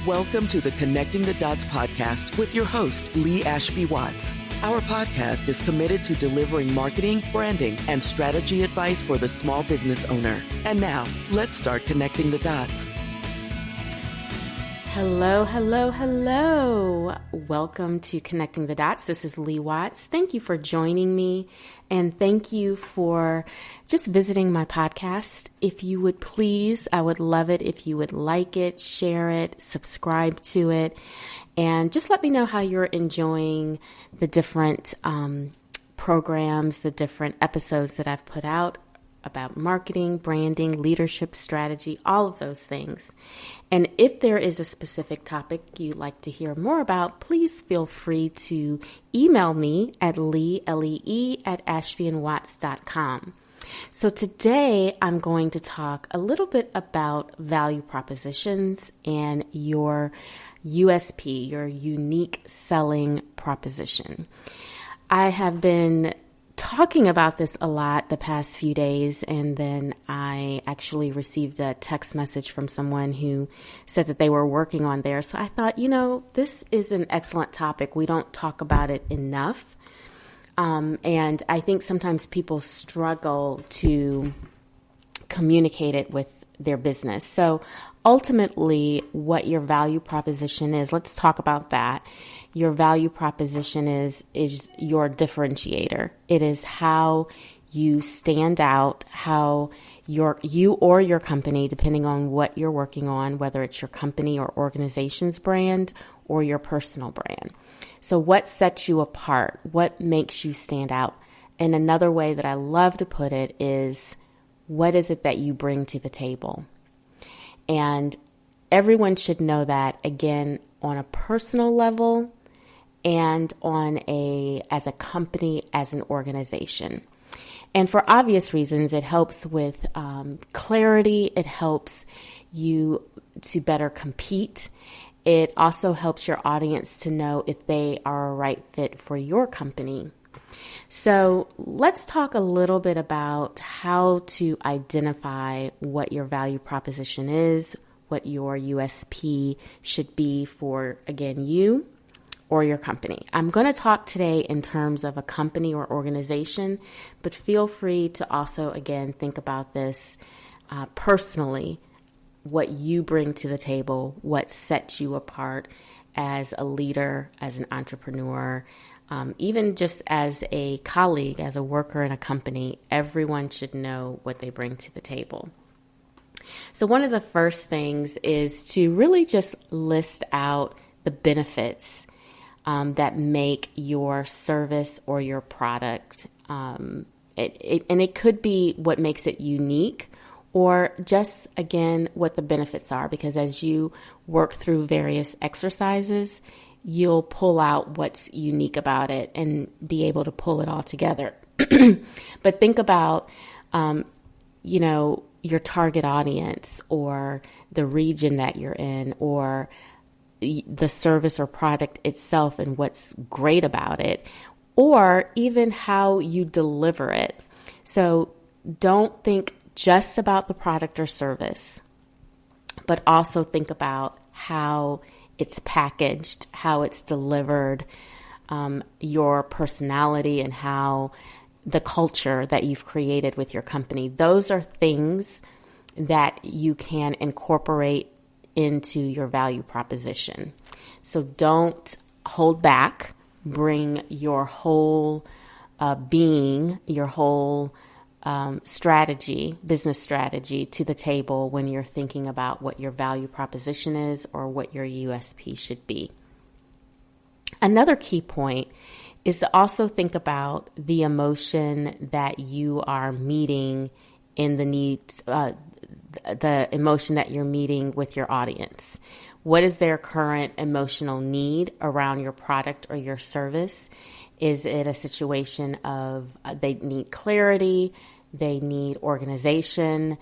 Welcome to the Connecting the Dots podcast with your host, Lee Ashby Watts. Our podcast is committed to delivering marketing, branding, and strategy advice for the small business owner. And now, let's start connecting the dots. Hello, hello, hello. Welcome to Connecting the Dots. This is Lee Watts. Thank you for joining me, and thank you for just visiting my podcast. If you would please, I would love it if you would like it, share it, subscribe to it, and just let me know how you're enjoying the different programs, the different episodes that I've put out about marketing, branding, leadership, strategy, all of those things. And if there is a specific topic you'd like to hear more about, please feel free to email me at lee@ashbyandwatts.com. So today I'm going to talk a little bit about value propositions and your USP, your unique selling proposition. I have been talking about this a lot the past few days, and then I actually received a text message from someone who said that they were working on theirs. So I thought, this is an excellent topic. We don't talk about it enough. And I think sometimes people struggle to communicate it with their business. So ultimately, what your value proposition is, let's talk about that. Your value proposition is your differentiator. It is how you stand out, how you or your company, depending on what you're working on, whether it's your company or organization's brand or your personal brand. So what sets you apart? What makes you stand out? And another way that I love to put it is, what is it that you bring to the table? And everyone should know that, again, on a personal level and as a company, as an organization. And for obvious reasons, it helps with clarity. It helps you to better compete. It also helps your audience to know if they are a right fit for your company. So let's talk a little bit about how to identify what your value proposition is, what your USP should be for, again, you or your company. I'm going to talk today in terms of a company or organization, but feel free to also, again, think about this personally, what you bring to the table, what sets you apart as a leader, as an entrepreneur, even just as a colleague, as a worker in a company. Everyone should know what they bring to the table. So one of the first things is to really just list out the benefits that make your service or your product. And it could be what makes it unique, or just, again, what the benefits are. Because as you work through various exercises, you'll pull out what's unique about it and be able to pull it all together. But think about, your target audience, or the region that you're in, or the service or product itself and what's great about it, or even how you deliver it. So don't think just about the product or service, but also think about how it's packaged, how it's delivered, your personality, and how the culture that you've created with your company. Those are things that you can incorporate into your value proposition. So don't hold back. Bring your whole being, your whole business strategy to the table when you're thinking about what your value proposition is or what your USP should be. Another key point is to also think about the emotion that you are meeting in the needs, the emotion that you're meeting with your audience. What is their current emotional need around your product or your service? Is it a situation of they need clarity, they need organization,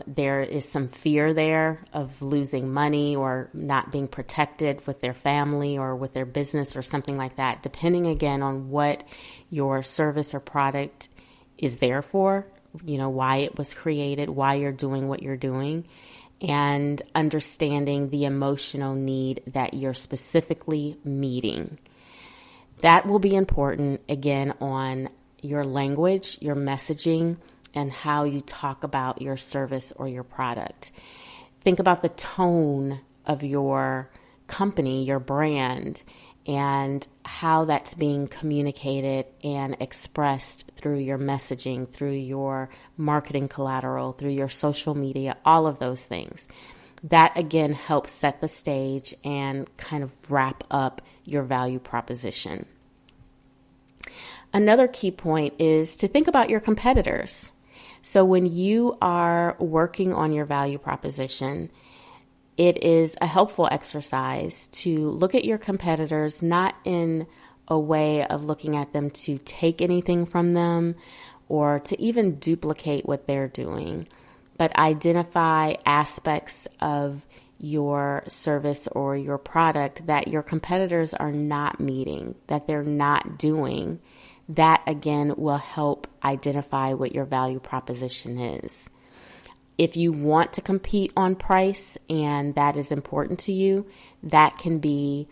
there is some fear there of losing money or not being protected with their family or with their business or something like that, depending again on what your service or product is there for, why it was created, why you're doing what you're doing. and understanding the emotional need that you're specifically meeting. That will be important, again, on your language, your messaging, and how you talk about your service or your product. Think about the tone of your company, your brand, and how that's being communicated and expressed through your messaging, through your marketing collateral, through your social media, all of those things. That, again, helps set the stage and kind of wrap up your value proposition. Another key point is to think about your competitors. So when you are working on your value proposition, it is a helpful exercise to look at your competitors, not in a way of looking at them to take anything from them or to even duplicate what they're doing, but identify aspects of your service or your product that your competitors are not meeting, that they're not doing. That, again, will help identify what your value proposition is. If you want to compete on price and that is important to you, that can be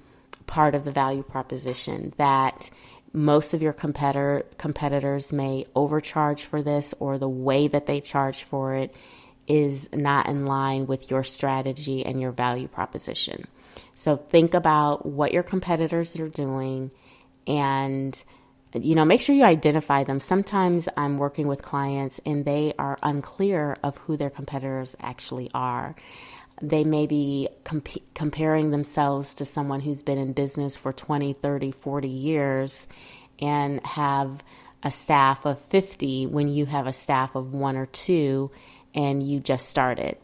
part of the value proposition, that most of your competitors may overcharge for this, or the way that they charge for it is not in line with your strategy and your value proposition. So think about what your competitors are doing and make sure you identify them. Sometimes I'm working with clients and they are unclear of who their competitors actually are. They may be comparing themselves to someone who's been in business for 20, 30, 40 years and have a staff of 50 when you have a staff of 1 or 2 and you just started.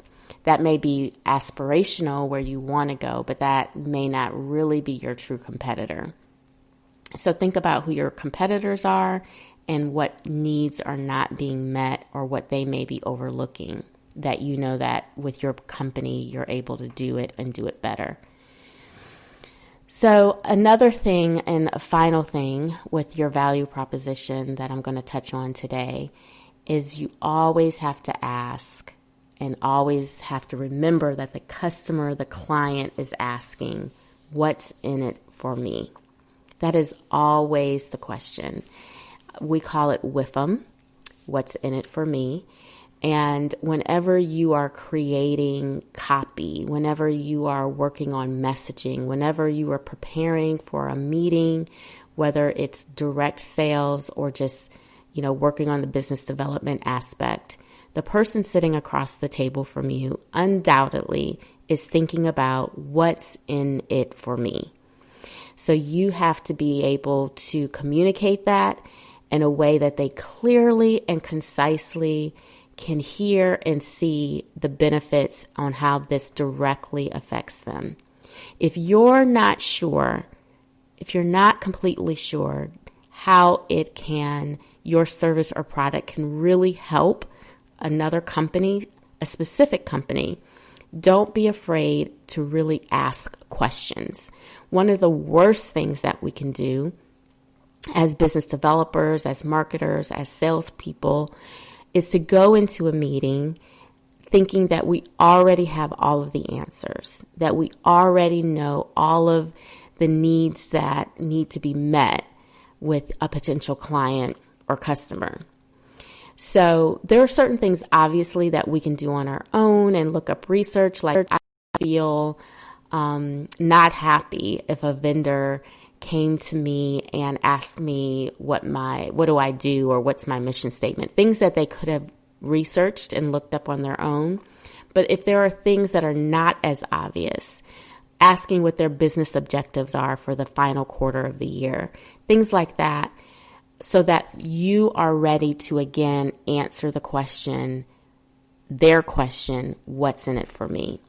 That may be aspirational where you want to go, but that may not really be your true competitor. So think about who your competitors are and what needs are not being met or what they may be overlooking, that you know that with your company, you're able to do it and do it better. So another thing and a final thing with your value proposition that I'm going to touch on today is you always have to ask and always have to remember that the customer, the client is asking, what's in it for me? That is always the question. We call it WIFM, what's in it for me. And whenever you are creating copy, whenever you are working on messaging, whenever you are preparing for a meeting, whether it's direct sales or just, working on the business development aspect, the person sitting across the table from you undoubtedly is thinking about what's in it for me. So you have to be able to communicate that in a way that they clearly and concisely can hear and see the benefits on how this directly affects them. If you're not completely sure how your service or product can really help another company, a specific company, don't be afraid to really ask questions. One of the worst things that we can do as business developers, as marketers, as salespeople, is to go into a meeting thinking that we already have all of the answers, that we already know all of the needs that need to be met with a potential client or customer. So there are certain things, obviously, that we can do on our own and look up research. Like I feel not happy if a vendor came to me and asked me what do I do or what's my mission statement, things that they could have researched and looked up on their own. But if there are things that are not as obvious, asking what their business objectives are for the final quarter of the year, things like that, so that you are ready to, again, answer their question, what's in it for me?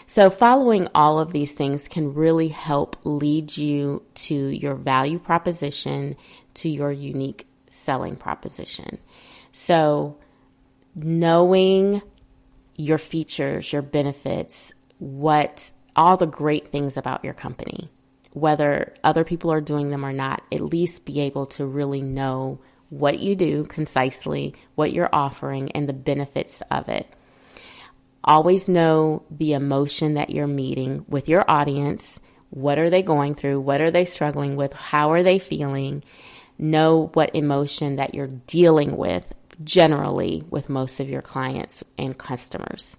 So following all of these things can really help lead you to your value proposition, to your unique selling proposition. So knowing your features, your benefits, all the great things about your company, whether other people are doing them or not, at least be able to really know what you do concisely, what you're offering, and the benefits of it. Always know the emotion that you're meeting with your audience. What are they going through? What are they struggling with? How are they feeling? Know what emotion that you're dealing with generally with most of your clients and customers.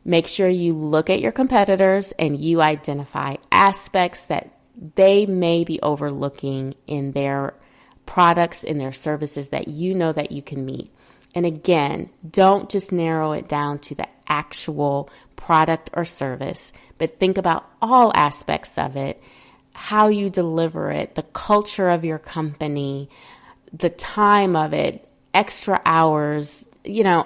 Make sure you look at your competitors and you identify aspects that they may be overlooking in their products, in their services that you know that you can meet. And again, don't just narrow it down to the actual product or service, but think about all aspects of it, how you deliver it, the culture of your company, the time of it, extra hours,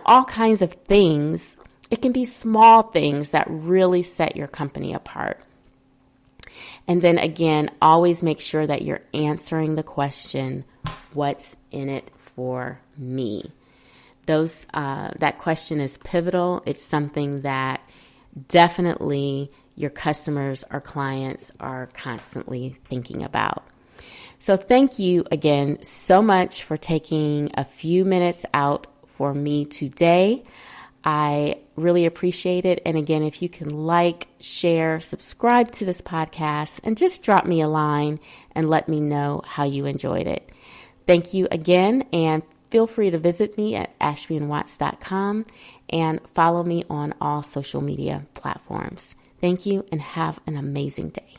all kinds of things. It can be small things that really set your company apart. And then again, always make sure that you're answering the question, what's in it for me? That question is pivotal. It's something that definitely your customers or clients are constantly thinking about. So thank you again so much for taking a few minutes out for me today. I really appreciate it. And again, if you can like, share, subscribe to this podcast, and just drop me a line and let me know how you enjoyed it. Thank you again, and feel free to visit me at ashbyandwatts.com and follow me on all social media platforms. Thank you and have an amazing day.